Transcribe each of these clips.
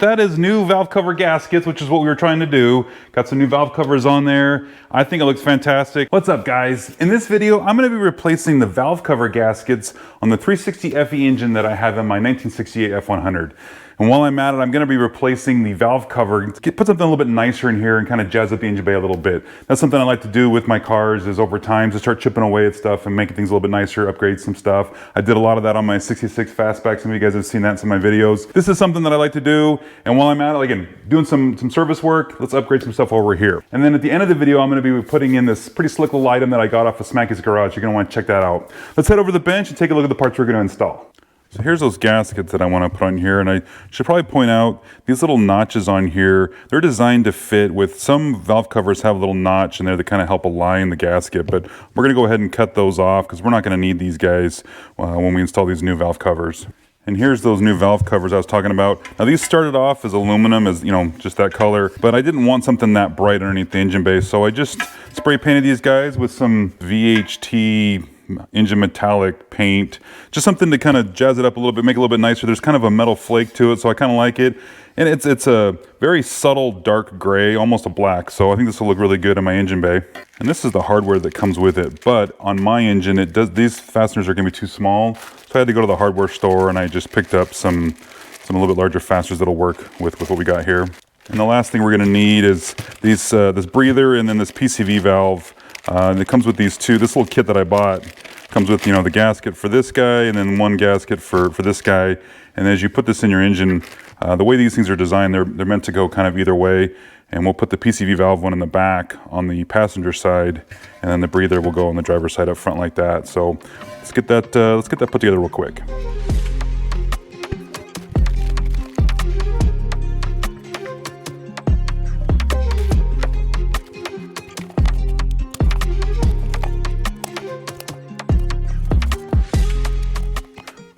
That is new valve cover gaskets, which is what we were trying to do. Got some new valve covers on there. I think it looks fantastic. What's up, guys? In this video, I'm gonna be replacing the valve cover gaskets on the 360 FE engine that I have in my 1968 F100. And while I'm at it, I'm gonna be replacing the valve cover, put something a little bit nicer in here and kind of jazz up the engine bay a little bit. That's something I like to do with my cars, is over time to start chipping away at stuff and making things a little bit nicer, upgrade some stuff. I did a lot of that on my 66 Fastback. Some of you guys have seen that in some of my videos. This is something that I like to do. And while I'm at it, again, doing some service work, let's upgrade some stuff over here. And then at the end of the video, I'm gonna be putting in this pretty slick little item that I got off of Smacky's Garage. You're gonna wanna check that out. Let's head over to the bench and take a look at the parts we're gonna install. So here's those gaskets that I want to put on here, and I should probably point out these little notches on here, they're designed to fit. With some valve covers have a little notch in there that kind of help align the gasket, but we're going to go ahead and cut those off because we're not going to need these guys when we install these new valve covers. And here's those new valve covers I was talking about. Now these started off as aluminum, as you know, just that color, but I didn't want something that bright underneath the engine bay, so I just spray painted these guys with some VHT engine metallic paint, just something to kind of jazz it up a little bit, make it a little bit nicer. There's kind of a metal flake to it, so I kind of like it. And it's a very subtle dark gray, almost a black, so I think this will look really good in my engine bay. And this is the hardware that comes with it, but on my engine, these fasteners are gonna be too small, so I had to go to the hardware store and I just picked up some a little bit larger fasteners that'll work with what we got here. And the last thing we're gonna need is this breather and then this PCV valve. And it comes with these two. This little kit that I bought comes with, you know, the gasket for this guy and then one gasket for this guy. And as you put this in your engine, the way these things are designed, they're meant to go kind of either way. And we'll put the PCV valve one in the back on the passenger side, and then the breather will go on the driver's side up front like that. So let's get that put together real quick.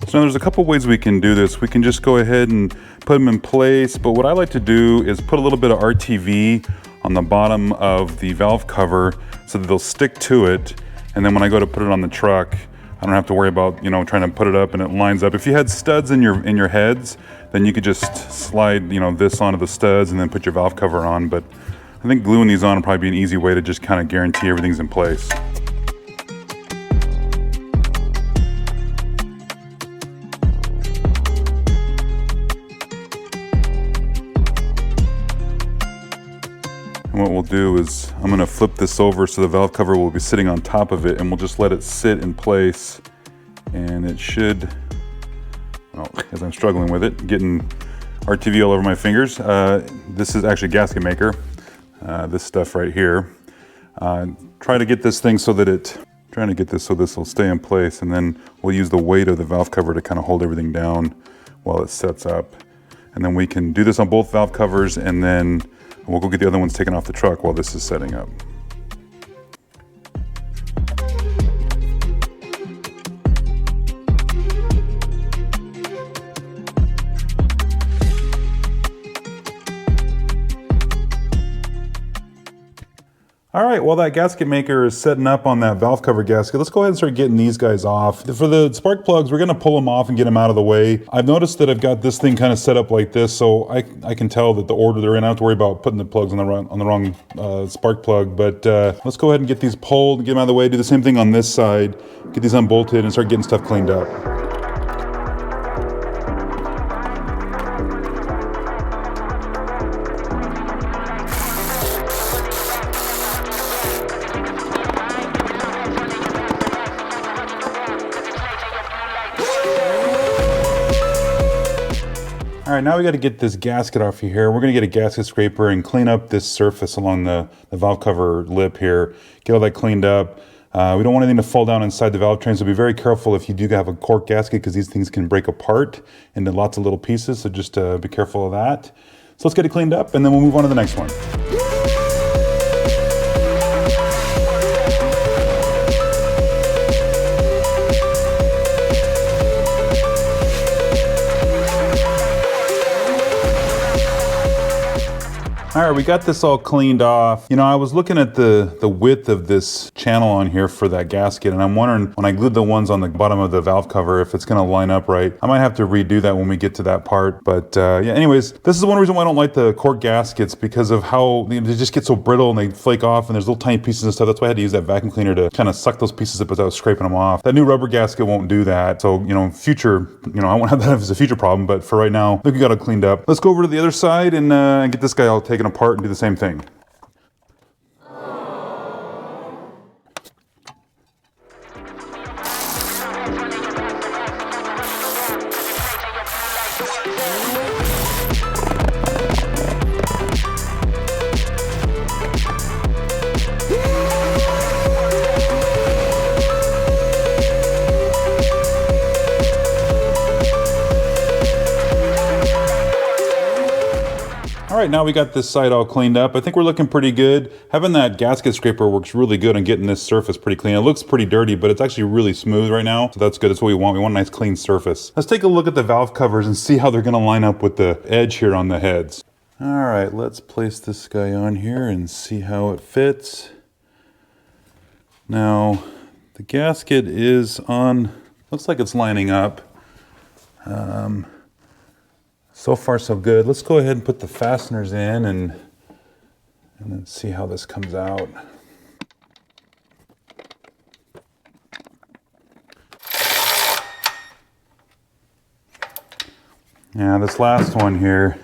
So now there's a couple ways we can do this. We can just go ahead and put them in place, but what I like to do is put a little bit of RTV on the bottom of the valve cover so that they'll stick to it, and then when I go to put it on the truck, I don't have to worry about, you know, trying to put it up and it lines up. If you had studs in your heads, then you could just slide, you know, this onto the studs and then put your valve cover on, but I think gluing these on would probably be an easy way to just kind of guarantee everything's in place. And what we'll do is I'm going to flip this over so the valve cover will be sitting on top of it, and we'll just let it sit in place. And it should, well, as I'm struggling with it, getting RTV all over my fingers. This is actually Gasket Maker, this stuff right here. Try to get this thing so that this will stay in place, and then we'll use the weight of the valve cover to kind of hold everything down while it sets up. And then we can do this on both valve covers, and then we'll go get the other ones taken off the truck while this is setting up. All right, while that gasket maker is setting up on that valve cover gasket, let's go ahead and start getting these guys off. For the spark plugs, we're gonna pull them off and get them out of the way. I've noticed that I've got this thing kind of set up like this, so I can tell that the order they're in. I don't have to worry about putting the plugs on the wrong spark plug, but let's go ahead and get these pulled and get them out of the way. Do the same thing on this side, get these unbolted and start getting stuff cleaned up. All right, now we got to get this gasket off of here. We're going to get a gasket scraper and clean up this surface along the valve cover lip here. Get all that cleaned up. We don't want anything to fall down inside the valve train, so be very careful if you do have a cork gasket, because these things can break apart into lots of little pieces, so just be careful of that. So let's get it cleaned up, and then we'll move on to the next one. All right, we got this all cleaned off. You know, I was looking at the width of this channel on here for that gasket, and I'm wondering when I glued the ones on the bottom of the valve cover if it's gonna line up right. I might have to redo that when we get to that part. But yeah, anyways, this is one reason why I don't like the cork gaskets, because of how they just get so brittle and they flake off, and there's little tiny pieces and stuff. That's why I had to use that vacuum cleaner to kind of suck those pieces up as I was scraping them off. That new rubber gasket won't do that. So, you know, future, you know, I won't have that as a future problem, but for right now, I think we got it cleaned up. Let's go over to the other side and get this guy all taken apart and do the same thing. All right, now we got this side all cleaned up. I think we're looking pretty good. Having that gasket scraper works really good on getting this surface pretty clean. It looks pretty dirty, but it's actually really smooth right now. So that's good, that's what we want. We want a nice clean surface. Let's take a look at the valve covers and see how they're gonna line up with the edge here on the heads. All right, let's place this guy on here and see how it fits. Now, the gasket is on, looks like it's lining up. So far so good. Let's go ahead and put the fasteners in and then see how this comes out. Yeah, this last one here,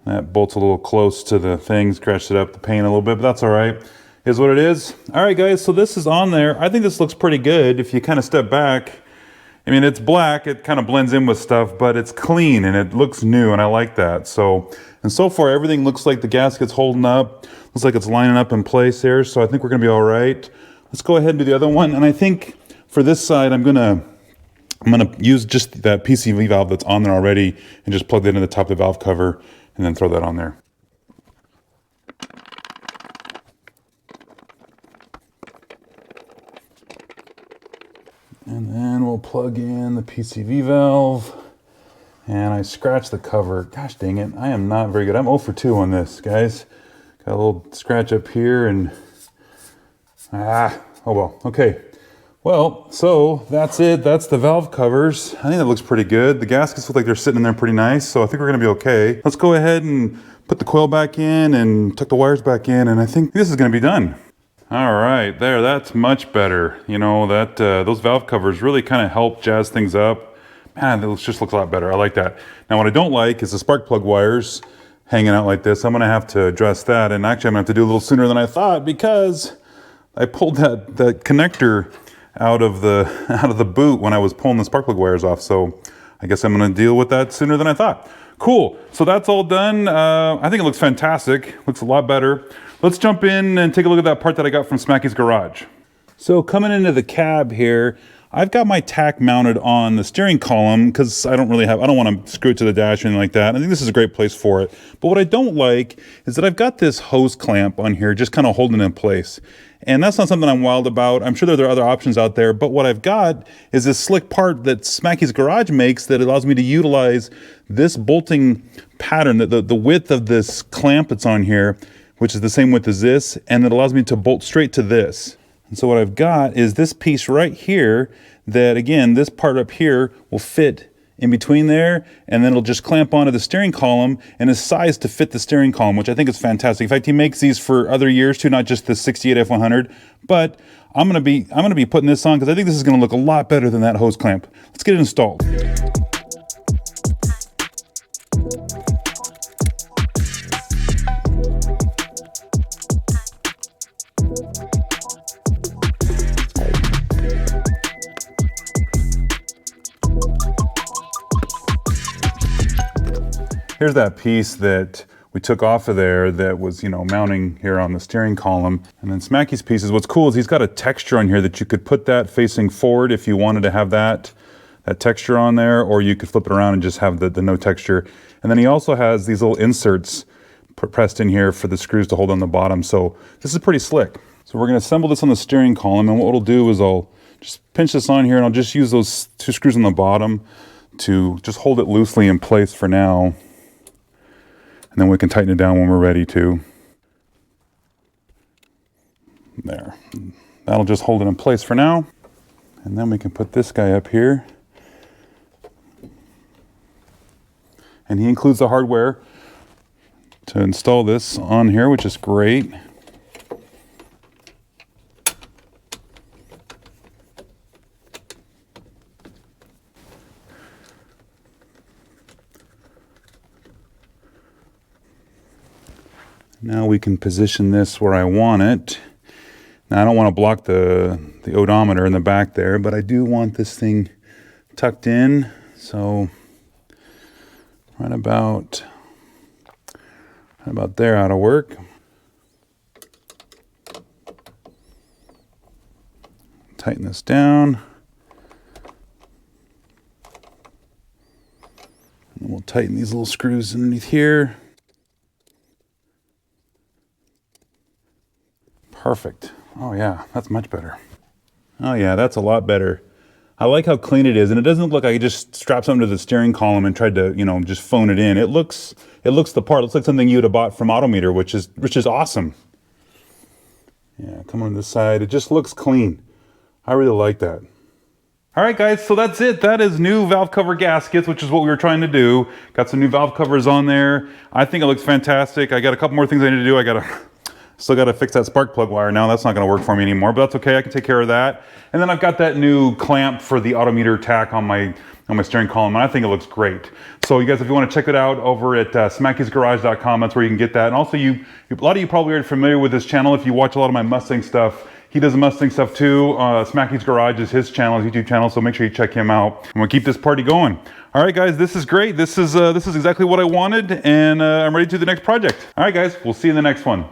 that bolt's a little close to the thing, scratched it up, the paint a little bit, but that's all right. Is what it is. All right, guys, so this is on there. I think this looks pretty good. If you kind of step back, I mean, it's black, it kind of blends in with stuff, but it's clean and it looks new, and I like that. So far, everything looks like the gasket's holding up. Looks like it's lining up in place there, so I think we're gonna be all right. Let's go ahead and do the other one, and I think for this side, I'm gonna use just that PCV valve that's on there already and just plug that into the top of the valve cover and then throw that on there. And then we'll plug in the PCV valve, and I scratched the cover. Gosh dang it, I am not very good. I'm 0 for 2 on this, guys. Got a little scratch up here and, oh well, okay. Well, so that's it. That's the valve covers. I think that looks pretty good. The gaskets look like they're sitting in there pretty nice, so I think we're gonna be okay. Let's go ahead and put the coil back in and tuck the wires back in, and I think this is gonna be done. All right, there, that's much better. You know, that those valve covers really kind of help jazz things up. Man, it just looks a lot better. I like that. Now, what I don't like is the spark plug wires hanging out like this. I'm gonna have to address that, and actually I'm gonna have to do a little sooner than I thought, because I pulled that connector out of the boot when I was pulling the spark plug wires off. So I guess I'm gonna deal with that sooner than I thought. Cool, so that's all done. I think it looks fantastic. Looks a lot better. Let's jump in and take a look at that part that I got from Smacky's Garage. So coming into the cab here, I've got my tack mounted on the steering column because I don't want to screw it to the dash or anything like that. I think this is a great place for it. But what I don't like is that I've got this hose clamp on here just kind of holding it in place. And that's not something I'm wild about. I'm sure there are other options out there, but what I've got is this slick part that Smacky's Garage makes that allows me to utilize this bolting pattern, the width of this clamp that's on here, which is the same width as this, and it allows me to bolt straight to this. And so what I've got is this piece right here that, again, this part up here will fit in between there, and then it'll just clamp onto the steering column and is sized to fit the steering column, which I think is fantastic. In fact, he makes these for other years too, not just the 68 F100, but I'm gonna be putting this on because I think this is gonna look a lot better than that hose clamp. Let's get it installed. Here's that piece that we took off of there that was, you know, mounting here on the steering column. And then Smacky's pieces, what's cool is he's got a texture on here that you could put that facing forward if you wanted to have that texture on there, or you could flip it around and just have the no texture. And then he also has these little inserts pressed in here for the screws to hold on the bottom. So this is pretty slick. So we're gonna assemble this on the steering column, and what we'll do is I'll just pinch this on here, and I'll just use those 2 screws on the bottom to just hold it loosely in place for now. And then we can tighten it down when we're ready to. There. That'll just hold it in place for now. And then we can put this guy up here. And he includes the hardware to install this on here, which is great. Now we can position this where I want it. Now I don't want to block the odometer in the back there, but I do want this thing tucked in. So right about there ought to work. Tighten this down. And we'll tighten these little screws underneath here. Perfect. Oh yeah, that's much better. Oh yeah, that's a lot better. I like how clean it is, and it doesn't look like I just strapped something to the steering column and tried to, just phone it in. It looks the part. It looks like something you would have bought from Tachometer, which is awesome. Yeah, come on this side. It just looks clean. I really like that. All right, guys, so that's it. That is new valve cover gaskets, which is what we were trying to do. Got some new valve covers on there. I think it looks fantastic. I got a couple more things I need to do. Still got to fix that spark plug wire now. That's not going to work for me anymore, but that's okay. I can take care of that. And then I've got that new clamp for the Tachometer tack on my steering column, and I think it looks great. So you guys, if you want to check it out over at smackysgarage.com, that's where you can get that. And also, a lot of you probably are familiar with this channel if you watch a lot of my Mustang stuff. He does the Mustang stuff too. Smacky's Garage is his channel, his YouTube channel, so make sure you check him out. I'm gonna keep this party going. All right, guys, this is great. This is exactly what I wanted, and I'm ready to do the next project. All right, guys, we'll see you in the next one.